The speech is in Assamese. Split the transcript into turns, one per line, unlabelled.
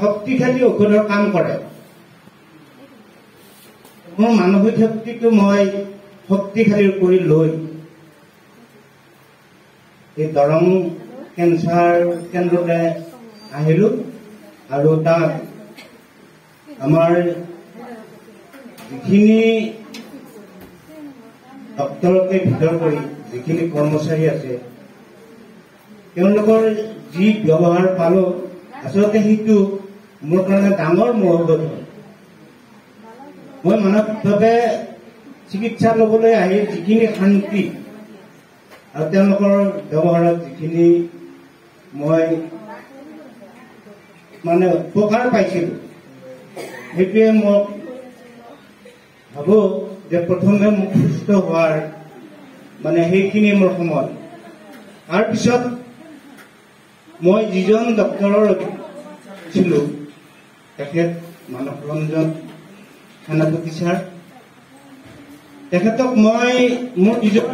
শক্তিশালী ঔষধৰ কাম কৰে। মোৰ মানসিক শক্তিটো মই শক্তিশালী কৰি লৈ এই দৰং কেঞ্চাৰ কেন্দ্ৰলৈ আহিলো আৰু তাত আমাৰ যিখিনি ডক্টৰকে ভিতৰ কৰি যিখিনি কৰ্মচাৰী আছে তেওঁলোকৰ যি ব্যৱহাৰ পালো আচলতে সেইটো মোৰ কাৰণে ডাঙৰ মহব্বত হয়। মই মানসিকভাৱে চিকিৎসা ল'বলৈ আহি যিখিনি শান্তি আৰু তেওঁলোকৰ ব্যৱহাৰত যিখিনি মই উপকাৰ পাইছিলো সেইটোৱে মই ভাবো যে প্ৰথমে মোক সুস্থ হোৱাৰ সেইখিনি মোৰ সময়। তাৰপিছত মই যিজন ডক্টৰৰ ছিলো তেখেত মানস ৰঞ্জন সেনাপতি ছাৰ, তেখেতক মই মোৰ নিজৰ